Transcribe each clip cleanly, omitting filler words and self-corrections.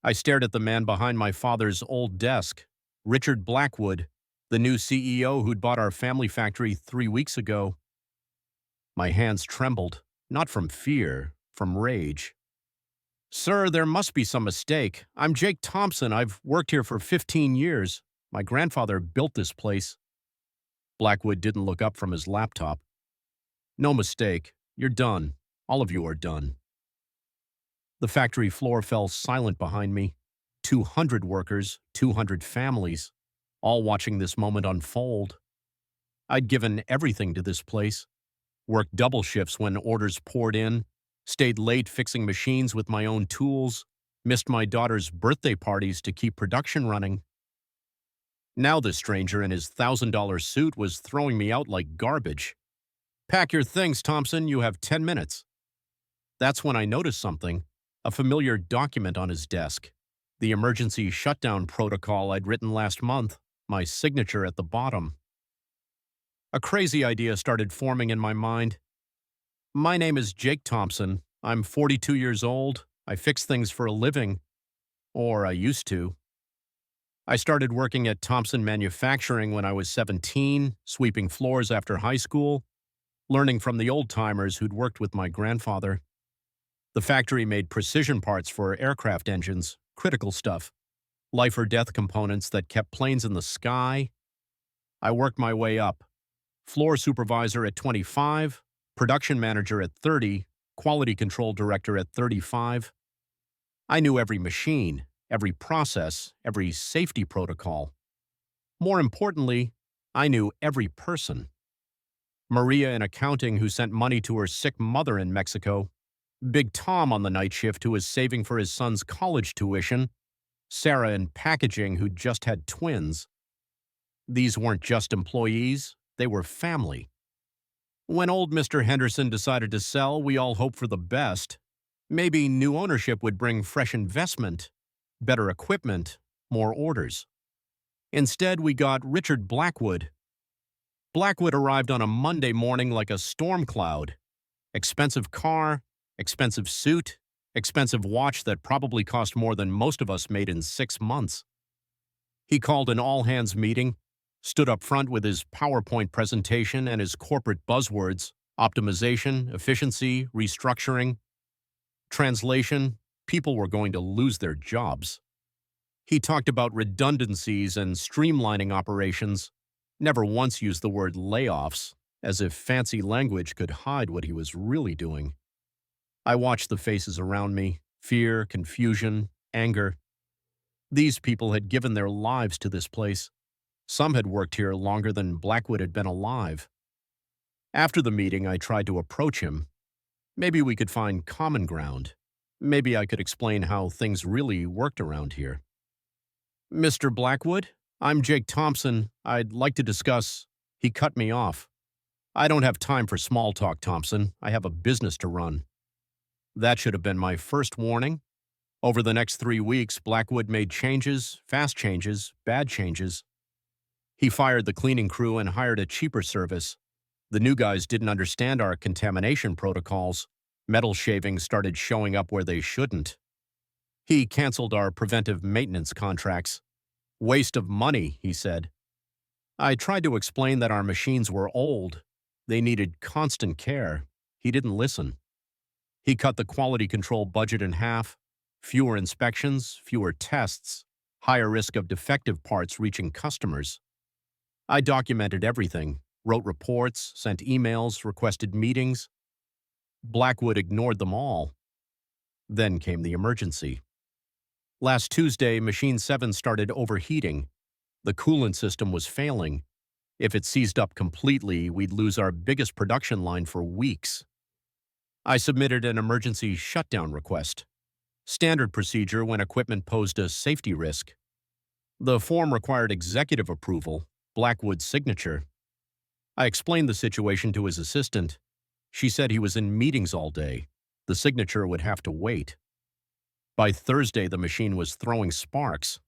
I stared at the man behind my father's old desk, Richard Blackwood, the new CEO who'd bought our family factory 3 weeks ago. My hands trembled, not from fear, from rage. "Sir, there must be some mistake. I'm Jake Thompson. I've worked here for 15 years. My grandfather built this place." Blackwood didn't look up from his laptop. "No mistake. You're done. All of you are done." The factory floor fell silent behind me. 200 workers, 200 families, all watching this moment unfold. I'd given everything to this place, worked double shifts when orders poured in, stayed late fixing machines with my own tools, missed my daughter's birthday parties to keep production running. Now this stranger in his $1,000 suit was throwing me out like garbage. "Pack your things, Thompson. You have 10 minutes. That's when I noticed something, a familiar document on his desk. The emergency shutdown protocol I'd written last month, my signature at the bottom. A crazy idea started forming in my mind. "My name is Jake Thompson. I'm 42 years old. I fix things for a living. Or I used to. I started working at Thompson Manufacturing when I was 17, sweeping floors after high school, learning from the old-timers who'd worked with my grandfather. The factory made precision parts for aircraft engines, critical stuff, life-or-death components that kept planes in the sky. I worked my way up. Floor supervisor at 25, production manager at 30, quality control director at 35. I knew every machine, every process, every safety protocol. More importantly, I knew every person. Maria in accounting who sent money to her sick mother in Mexico, Big Tom on the night shift who was saving for his son's college tuition, Sarah in packaging who'd just had twins. These weren't just employees, they were family. When old Mr. Henderson decided to sell, we all hoped for the best. Maybe new ownership would bring fresh investment, better equipment, more orders. Instead, we got Richard Blackwood. Blackwood arrived on a Monday morning like a storm cloud. Expensive car, expensive suit, expensive watch that probably cost more than most of us made in 6 months. He called an all-hands meeting, stood up front with his PowerPoint presentation and his corporate buzzwords, optimization, efficiency, restructuring. Translation, people were going to lose their jobs. He talked about redundancies and streamlining operations, never once used the word layoffs, as if fancy language could hide what he was really doing. I watched the faces around me, fear, confusion, anger. These people had given their lives to this place. Some had worked here longer than Blackwood had been alive. After the meeting, I tried to approach him. Maybe we could find common ground. Maybe I could explain how things really worked around here. "Mr. Blackwood, I'm Jake Thompson. I'd like to discuss—" He cut me off. "I don't have time for small talk, Thompson. I have a business to run." That should have been my first warning. Over the next 3 weeks, Blackwood made changes, fast changes, bad changes. He fired the cleaning crew and hired a cheaper service. The new guys didn't understand our contamination protocols. Metal shavings started showing up where they shouldn't. He canceled our preventive maintenance contracts. "Waste of money," he said. I tried to explain that our machines were old. They needed constant care. He didn't listen. He cut the quality control budget in half. Fewer inspections, fewer tests, higher risk of defective parts reaching customers. I documented everything, wrote reports, sent emails, requested meetings. Blackwood ignored them all. Then came the emergency. Last Tuesday, Machine 7 started overheating. The coolant system was failing. If it seized up completely, we'd lose our biggest production line for weeks. I submitted an emergency shutdown request. Standard procedure when equipment posed a safety risk. The form required executive approval, Blackwood's signature. I explained the situation to his assistant. She said he was in meetings all day. The signature would have to wait. By Thursday, the machine was throwing sparks.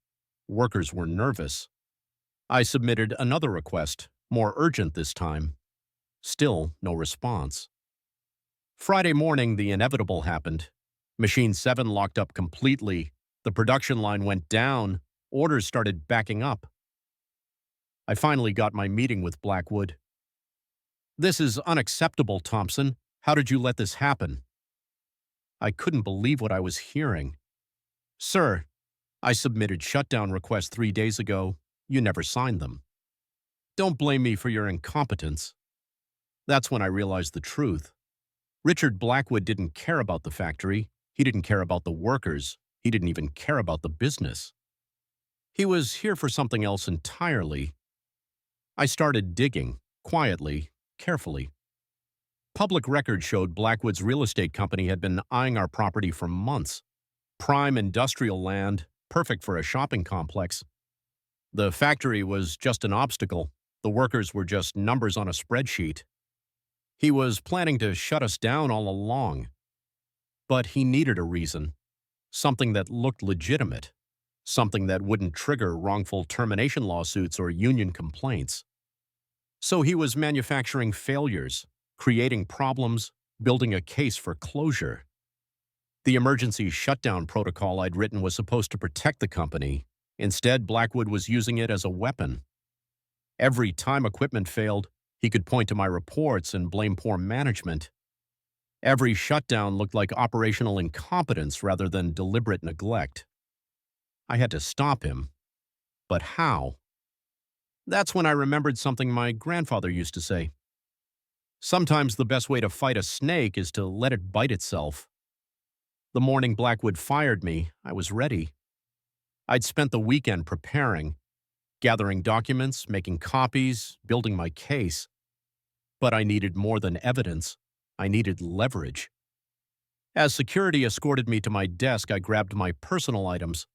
Workers were nervous. I submitted another request, more urgent this time. Still no response. Friday morning, the inevitable happened. Machine 7 locked up completely. The production line went down. Orders started backing up. I finally got my meeting with Blackwood. "This is unacceptable, Thompson. How did you let this happen?" I couldn't believe what I was hearing. "Sir, I submitted shutdown requests 3 days ago. You never signed them. Don't blame me for your incompetence." That's when I realized the truth. Richard Blackwood didn't care about the factory. He didn't care about the workers. He didn't even care about the business. He was here for something else entirely. I started digging, quietly, carefully. Public records showed Blackwood's real estate company had been eyeing our property for months. Prime industrial land, perfect for a shopping complex. The factory was just an obstacle. The workers were just numbers on a spreadsheet. He was planning to shut us down all along. But he needed a reason. Something that looked legitimate. Something that wouldn't trigger wrongful termination lawsuits or union complaints. So he was manufacturing failures, creating problems, building a case for closure. The emergency shutdown protocol I'd written was supposed to protect the company. Instead, Blackwood was using it as a weapon. Every time equipment failed, he could point to my reports and blame poor management. Every shutdown looked like operational incompetence rather than deliberate neglect. I had to stop him. But how? That's when I remembered something my grandfather used to say. Sometimes the best way to fight a snake is to let it bite itself. The morning Blackwood fired me, I was ready. I'd spent the weekend preparing, gathering documents, making copies, building my case. But I needed more than evidence. I needed leverage. As security escorted me to my desk, I grabbed my personal items,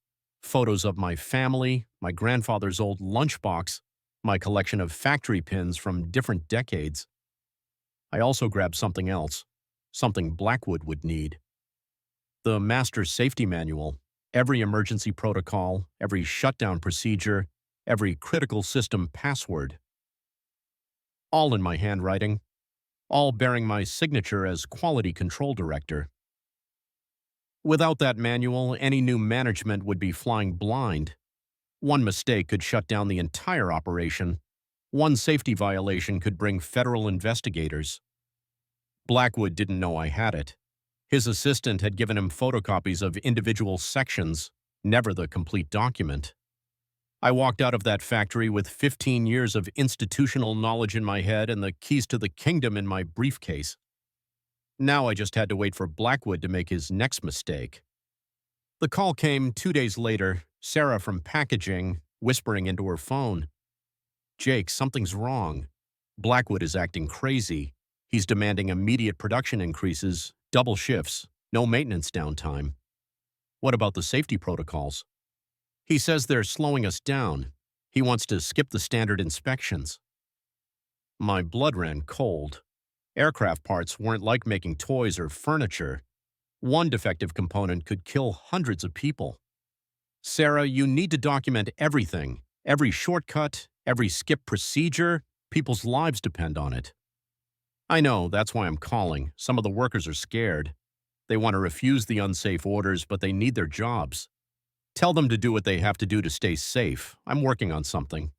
photos of my family, my grandfather's old lunchbox, my collection of factory pins from different decades. I also grabbed something else, something Blackwood would need. The master safety manual, every emergency protocol, every shutdown procedure, every critical system password. All in my handwriting, all bearing my signature as quality control director. Without that manual, any new management would be flying blind. One mistake could shut down the entire operation. One safety violation could bring federal investigators. Blackwood didn't know I had it. His assistant had given him photocopies of individual sections, never the complete document. I walked out of that factory with 15 years of institutional knowledge in my head and the keys to the kingdom in my briefcase. Now I just had to wait for Blackwood to make his next mistake. The call came 2 days later, Sarah from packaging, whispering into her phone. "Jake, something's wrong. Blackwood is acting crazy. He's demanding immediate production increases, double shifts, no maintenance downtime. What about the safety protocols? He says they're slowing us down. He wants to skip the standard inspections." My blood ran cold. Aircraft parts weren't like making toys or furniture. One defective component could kill hundreds of people. "Sarah, you need to document everything. Every shortcut, every skip procedure. People's lives depend on it." "I know, that's why I'm calling. Some of the workers are scared. They want to refuse the unsafe orders, but they need their jobs. Tell them to do what they have to do to stay safe. I'm working on something."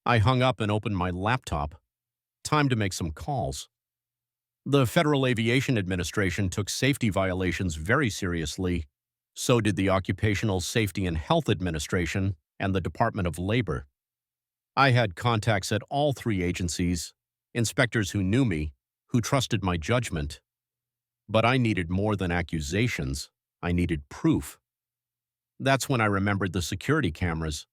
I hung up and opened my laptop. Time to make some calls. The Federal Aviation Administration took safety violations very seriously. So did the Occupational Safety and Health Administration and the Department of Labor. I had contacts at all three agencies, inspectors who knew me, who trusted my judgment. But I needed more than accusations. I needed proof. That's when I remembered the security cameras.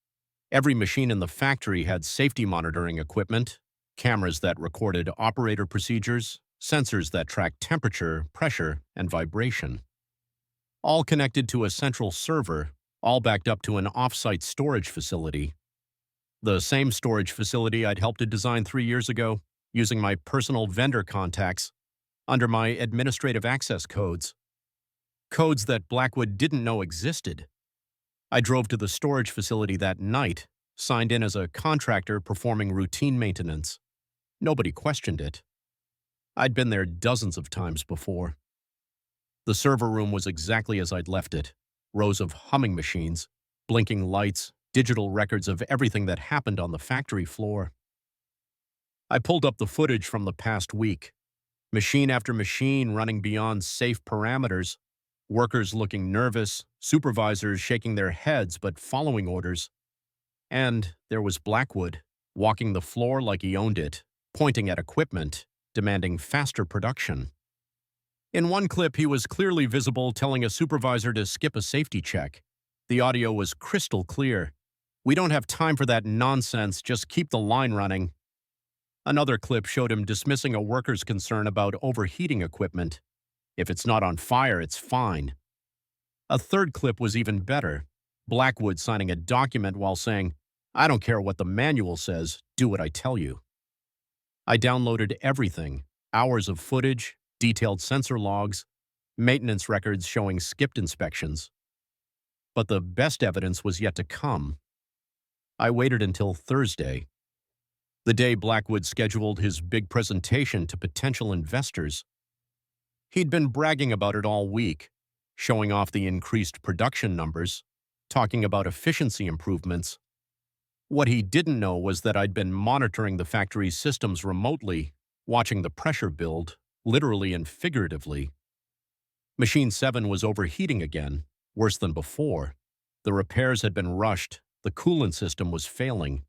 Every machine in the factory had safety monitoring equipment, cameras that recorded operator procedures, sensors that tracked temperature, pressure, and vibration. All connected to a central server, all backed up to an off-site storage facility. The same storage facility I'd helped to design 3 years ago, using my personal vendor contacts, under my administrative access codes. Codes that Blackwood didn't know existed. I drove to the storage facility that night, signed in as a contractor performing routine maintenance. Nobody questioned it. I'd been there dozens of times before. The server room was exactly as I'd left it. rows of humming machines, blinking lights, digital records of everything that happened on the factory floor. I pulled up the footage from the past week. Machine after machine running beyond safe parameters, workers looking nervous, supervisors shaking their heads but following orders. And there was Blackwood, walking the floor like he owned it, pointing at equipment, demanding faster production. In one clip, he was clearly visible telling a supervisor to skip a safety check. The audio was crystal clear. "We don't have time for that nonsense, just keep the line running." Another clip showed him dismissing a worker's concern about overheating equipment. "If it's not on fire, it's fine." A third clip was even better. Blackwood signing a document while saying, "I don't care what the manual says, do what I tell you." I downloaded everything, hours of footage, detailed sensor logs, maintenance records showing skipped inspections. But the best evidence was yet to come. I waited until Thursday, the day Blackwood scheduled his big presentation to potential investors. He'd been bragging about it all week, showing off the increased production numbers, talking about efficiency improvements. What he didn't know was that I'd been monitoring the factory's systems remotely, watching the pressure build, literally and figuratively. Machine 7 was overheating again, worse than before. The repairs had been rushed, the coolant system was failing.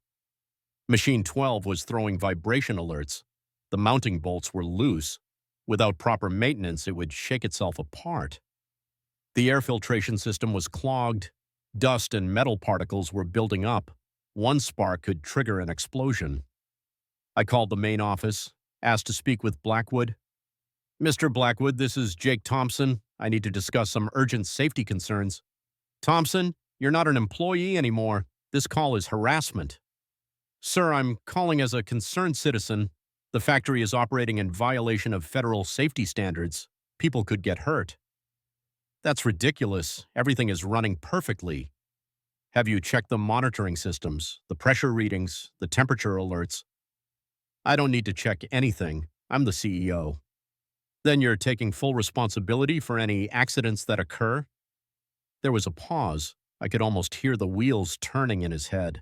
Machine 12 was throwing vibration alerts. The mounting bolts were loose. Without proper maintenance, it would shake itself apart. The air filtration system was clogged. Dust and metal particles were building up. One spark could trigger an explosion. I called the main office, asked to speak with Blackwood. "Mr. Blackwood, this is Jake Thompson. I need to discuss some urgent safety concerns." "Thompson, you're not an employee anymore. This call is harassment." "Sir, I'm calling as a concerned citizen. The factory is operating in violation of federal safety standards. People could get hurt." "That's ridiculous. Everything is running perfectly." "Have you checked the monitoring systems, the pressure readings, the temperature alerts?" "I don't need to check anything. I'm the CEO." "Then you're taking full responsibility for any accidents that occur?" There was a pause. I could almost hear the wheels turning in his head.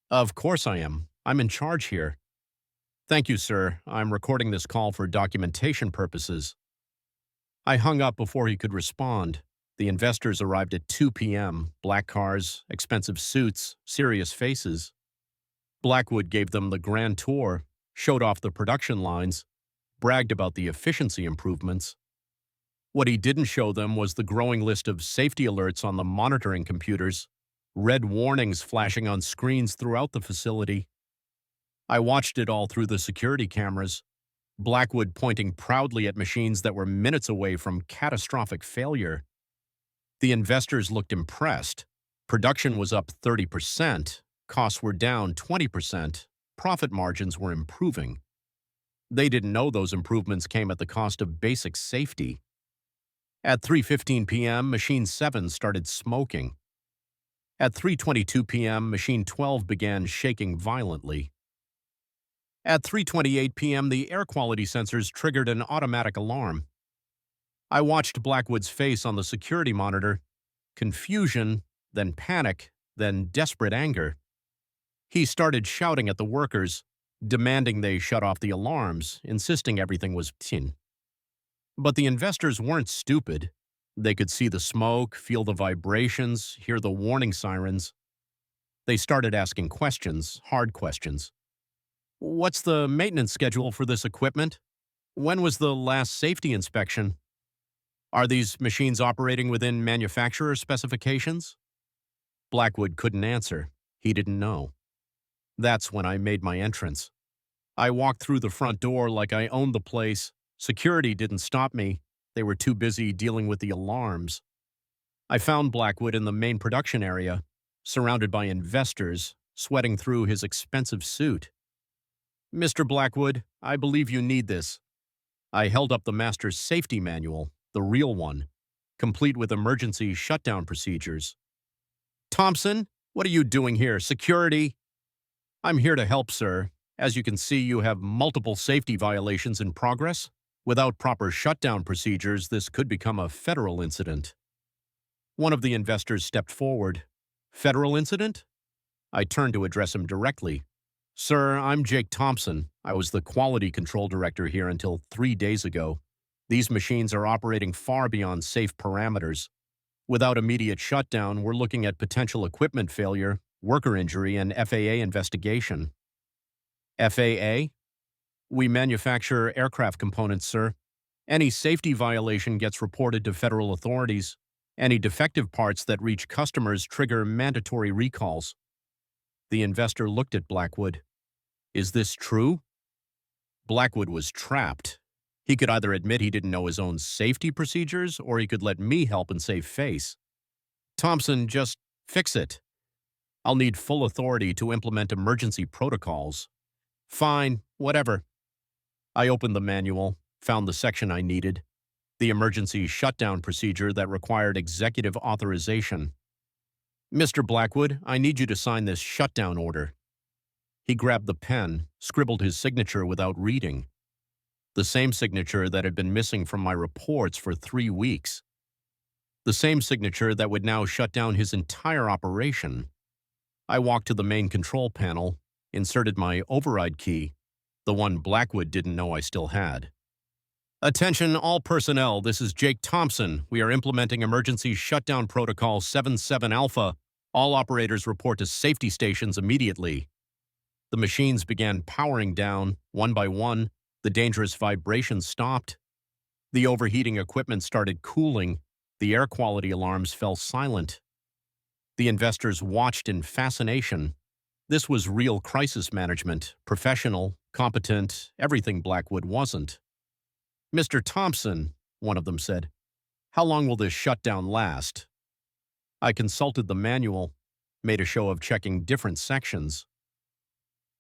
"Of course I am. I'm in charge here." "Thank you, sir. I'm recording this call for documentation purposes." I hung up before he could respond. The investors arrived at 2 p.m., black cars, expensive suits, serious faces. Blackwood gave them the grand tour, showed off the production lines, bragged about the efficiency improvements. What he didn't show them was the growing list of safety alerts on the monitoring computers, red warnings flashing on screens throughout the facility. I watched it all through the security cameras, Blackwood pointing proudly at machines that were minutes away from catastrophic failure. The investors looked impressed. Production was up 30%, costs were down 20%, profit margins were improving. They didn't know those improvements came at the cost of basic safety. At 3:15 p.m., Machine 7 started smoking. At 3:22 p.m., Machine 12 began shaking violently. At 3:28 p.m., the air quality sensors triggered an automatic alarm. I watched Blackwood's face on the security monitor. Confusion, then panic, then desperate anger. He started shouting at the workers, demanding they shut off the alarms, insisting everything was tin. But the investors weren't stupid. They could see the smoke, feel the vibrations, hear the warning sirens. They started asking questions, hard questions. "What's the maintenance schedule for this equipment? When was the last safety inspection? Are these machines operating within manufacturer specifications?" Blackwood couldn't answer. He didn't know. That's when I made my entrance. I walked through the front door like I owned the place. Security didn't stop me. They were too busy dealing with the alarms. I found Blackwood in the main production area, surrounded by investors, sweating through his expensive suit. "Mr. Blackwood, I believe you need this." I held up the master's safety manual, the real one, complete with emergency shutdown procedures. "Thompson, what are you doing here? Security?" "I'm here to help, sir. As you can see, you have multiple safety violations in progress. Without proper shutdown procedures, this could become a federal incident." One of the investors stepped forward. Federal incident? I turned to address him directly. Sir, I'm Jake Thompson. I was the quality control director here until 3 days ago. These machines are operating far beyond safe parameters. Without immediate shutdown, we're looking at potential equipment failure, worker injury, and FAA investigation. FAA? We manufacture aircraft components, sir. Any safety violation gets reported to federal authorities. Any defective parts that reach customers trigger mandatory recalls. The investor looked at Blackwood. Is this true? Blackwood was trapped. He could either admit he didn't know his own safety procedures, or he could let me help and save face. Thompson, just fix it. I'll need full authority to implement emergency protocols. Fine, whatever. I opened the manual, found the section I needed, the emergency shutdown procedure that required executive authorization. Mr. Blackwood, I need you to sign this shutdown order. He grabbed the pen, scribbled his signature without reading. The same signature that had been missing from my reports for 3 weeks. The same signature that would now shut down his entire operation. I walked to the main control panel, inserted my override key, the one Blackwood didn't know I still had. Attention all personnel, this is Jake Thompson. We are implementing emergency shutdown protocol 77 Alpha. All operators report to safety stations immediately. The machines began powering down, one by one. The dangerous vibrations stopped. The overheating equipment started cooling. The air quality alarms fell silent. The investors watched in fascination. This was real crisis management, professional, competent, everything Blackwood wasn't. Mr. Thompson, one of them said, how long will this shutdown last? I consulted the manual, made a show of checking different sections.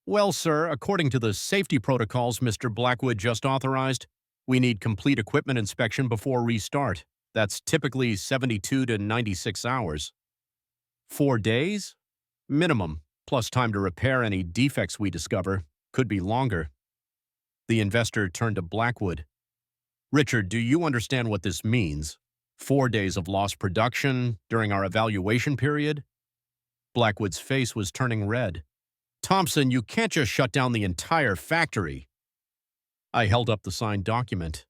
Well, sir, according to the safety protocols Mr. Blackwood just authorized, we need complete equipment inspection before restart. That's typically 72 to 96 hours. 4 days? Minimum, plus time to repair any defects we discover. Could be longer. The investor turned to Blackwood. Richard, do you understand what this means? 4 days of lost production during our evaluation period? Blackwood's face was turning red. Thompson, you can't just shut down the entire factory. I held up the signed document.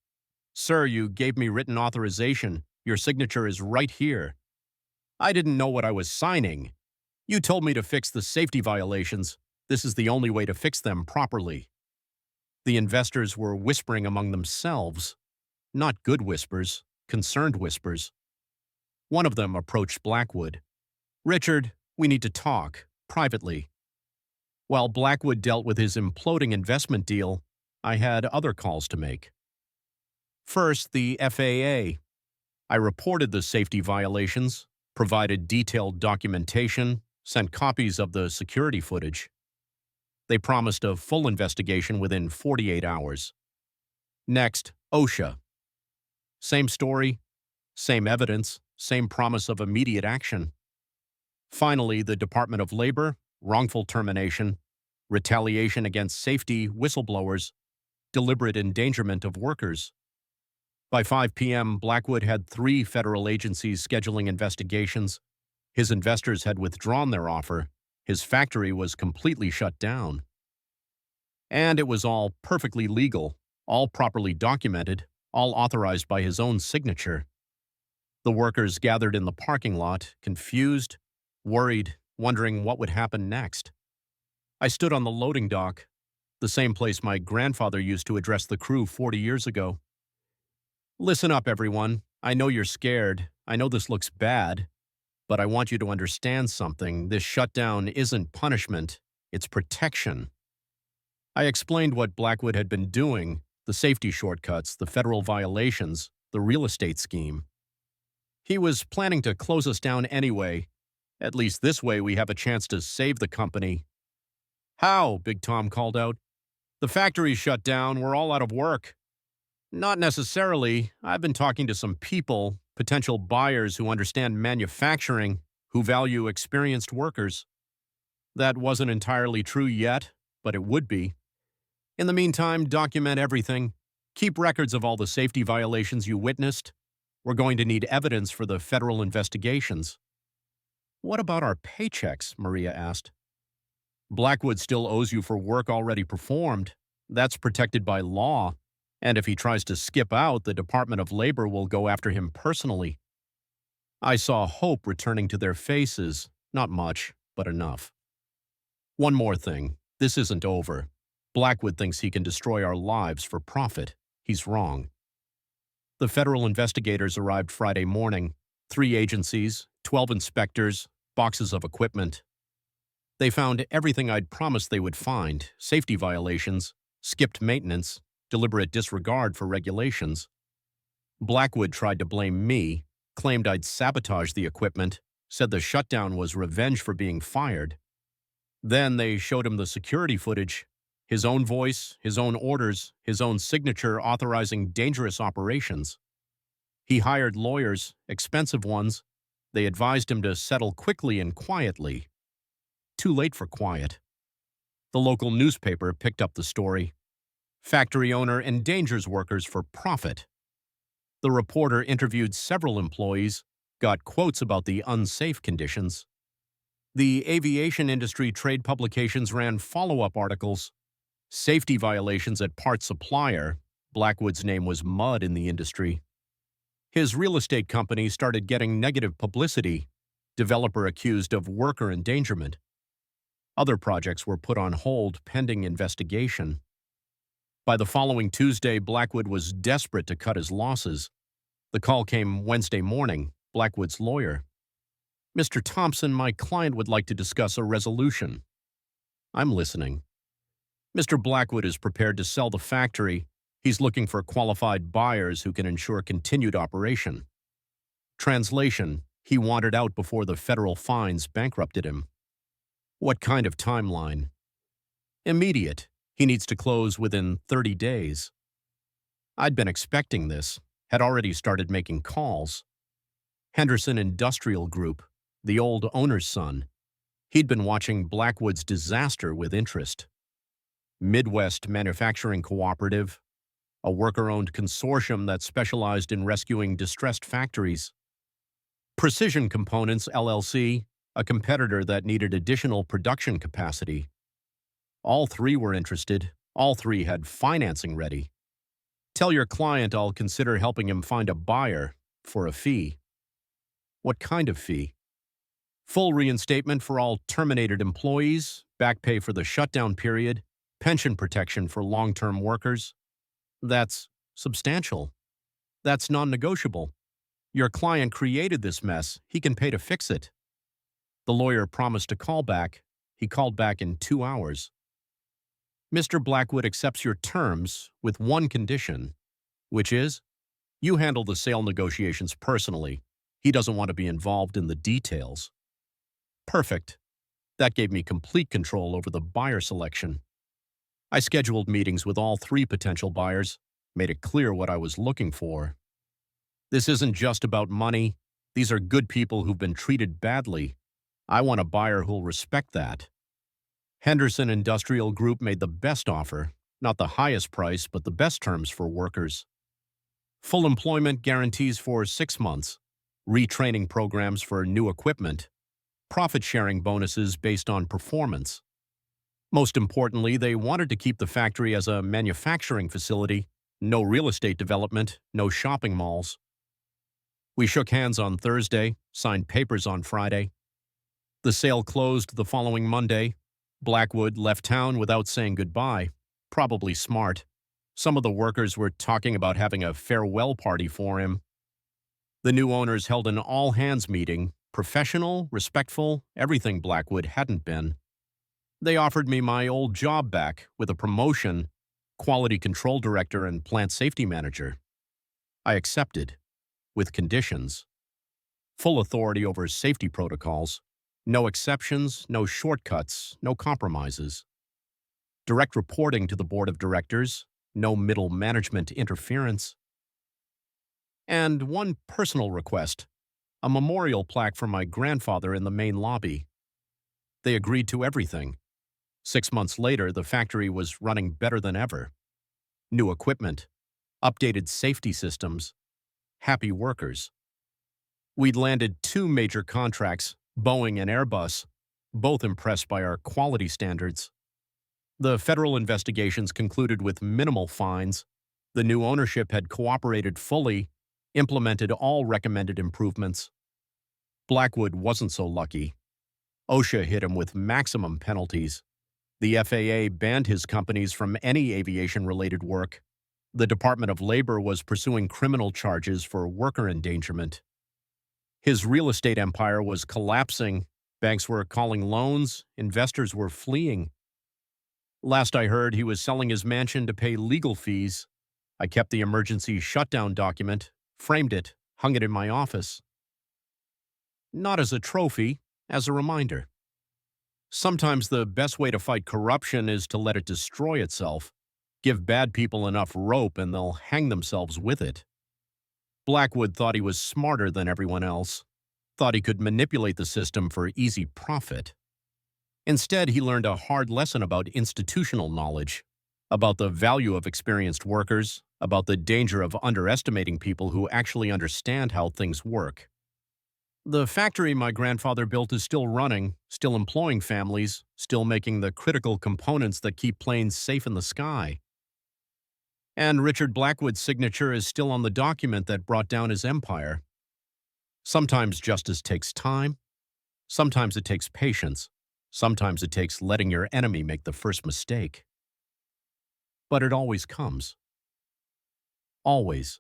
Sir, you gave me written authorization. Your signature is right here. I didn't know what I was signing. You told me to fix the safety violations. This is the only way to fix them properly. The investors were whispering among themselves. Not good whispers, concerned whispers. One of them approached Blackwood. Richard, we need to talk, privately. While Blackwood dealt with his imploding investment deal, I had other calls to make. First, the FAA. I reported the safety violations, provided detailed documentation, sent copies of the security footage. They promised a full investigation within 48 hours. Next, OSHA. Same story, same evidence, same promise of immediate action. Finally, the Department of Labor, wrongful termination, retaliation against safety whistleblowers, deliberate endangerment of workers. By 5 p.m., Blackwood had 3 federal agencies scheduling investigations. His investors had withdrawn their offer. His factory was completely shut down. And it was all perfectly legal, all properly documented, all authorized by his own signature. The workers gathered in the parking lot, confused, worried, wondering what would happen next. I stood on the loading dock, the same place my grandfather used to address the crew 40 years ago. Listen up, everyone. I know you're scared. I know this looks bad. But I want you to understand something. This shutdown isn't punishment. It's protection. I explained what Blackwood had been doing, the safety shortcuts, the federal violations, the real estate scheme. He was planning to close us down anyway. At least this way we have a chance to save the company. How? Big Tom called out. The factory's shut down. We're all out of work. Not necessarily. I've been talking to some people, potential buyers who understand manufacturing, who value experienced workers. That wasn't entirely true yet, but it would be. In the meantime, document everything. Keep records of all the safety violations you witnessed. We're going to need evidence for the federal investigations. What about our paychecks? Maria asked. Blackwood still owes you for work already performed. That's protected by law. And if he tries to skip out, the Department of Labor will go after him personally. I saw hope returning to their faces. Not much, but enough. One more thing. This isn't over. Blackwood thinks he can destroy our lives for profit. He's wrong. The federal investigators arrived Friday morning. 3 agencies, 12 inspectors, boxes of equipment. They found everything I'd promised they would find: safety violations, skipped maintenance, deliberate disregard for regulations. Blackwood tried to blame me, claimed I'd sabotaged the equipment, said the shutdown was revenge for being fired. Then they showed him the security footage, his own voice, his own orders, his own signature authorizing dangerous operations. He hired lawyers, expensive ones. They advised him to settle quickly and quietly. Too late for quiet. The local newspaper picked up the story. Factory owner endangers workers for profit. The reporter interviewed several employees, got quotes about the unsafe conditions. The aviation industry trade publications ran follow-up articles. Safety violations at parts supplier. Blackwood's name was mud in the industry. His real estate company started getting negative publicity. Developer accused of worker endangerment. Other projects were put on hold pending investigation. By the following Tuesday, Blackwood was desperate to cut his losses. The call came Wednesday morning. Blackwood's lawyer. Mr. Thompson, my client would like to discuss a resolution. I'm listening. Mr. Blackwood is prepared to sell the factory. He's looking for qualified buyers who can ensure continued operation. Translation: he wanted out before the federal fines bankrupted him. What kind of timeline? Immediate. He needs to close within 30 days. I'd been expecting this, had already started making calls. Henderson Industrial Group, the old owner's son. He'd been watching Blackwood's disaster with interest. Midwest Manufacturing Cooperative, a worker-owned consortium that specialized in rescuing distressed factories. Precision Components, LLC, a competitor that needed additional production capacity. All 3 were interested. All 3 had financing ready. Tell your client I'll consider helping him find a buyer for a fee. What kind of fee? Full reinstatement for all terminated employees, back pay for the shutdown period, pension protection for long-term workers. That's substantial. That's non-negotiable. Your client created this mess. He can pay to fix it. The lawyer promised to call back. He called back in 2 hours. Mr. Blackwood accepts your terms with one condition, which is you handle the sale negotiations personally. He doesn't want to be involved in the details. Perfect. That gave me complete control over the buyer selection. I scheduled meetings with all 3 potential buyers, made it clear what I was looking for. This isn't just about money. These are good people who've been treated badly. I want a buyer who'll respect that. Henderson Industrial Group made the best offer, not the highest price, but the best terms for workers. Full employment guarantees for 6 months, retraining programs for new equipment, profit-sharing bonuses based on performance. Most importantly, they wanted to keep the factory as a manufacturing facility, no real estate development, no shopping malls. We shook hands on Thursday, signed papers on Friday. The sale closed the following Monday. Blackwood left town without saying goodbye. Probably smart. Some of the workers were talking about having a farewell party for him. The new owners held an all-hands meeting, professional, respectful, everything Blackwood hadn't been. They offered me my old job back with a promotion, quality control director and plant safety manager. I accepted, with conditions. Full authority over safety protocols. No exceptions, no shortcuts, no compromises. Direct reporting to the board of directors, no middle management interference. And one personal request, a memorial plaque for my grandfather in the main lobby. They agreed to everything. 6 months later, the factory was running better than ever. New equipment, updated safety systems. happy workers. We'd landed two major contracts, Boeing and Airbus, both impressed by our quality standards. The federal investigations concluded with minimal fines. The new ownership had cooperated fully, implemented all recommended improvements. Blackwood wasn't so lucky. OSHA hit him with maximum penalties. The FAA banned his companies from any aviation-related work. The Department of Labor was pursuing criminal charges for worker endangerment. His real estate empire was collapsing. Banks were calling loans. Investors were fleeing. Last I heard, he was selling his mansion to pay legal fees. I kept the emergency shutdown document, framed it, hung it in my office. Not as a trophy, as a reminder. Sometimes the best way to fight corruption is to let it destroy itself. Give bad people enough rope and they'll hang themselves with it. Blackwood thought he was smarter than everyone else, thought he could manipulate the system for easy profit. Instead, he learned a hard lesson about institutional knowledge, about the value of experienced workers, about the danger of underestimating people who actually understand how things work. The factory my grandfather built is still running, still employing families, still making the critical components that keep planes safe in the sky. And Richard Blackwood's signature is still on the document that brought down his empire. Sometimes justice takes time. Sometimes it takes patience. Sometimes it takes letting your enemy make the first mistake. But it always comes. Always.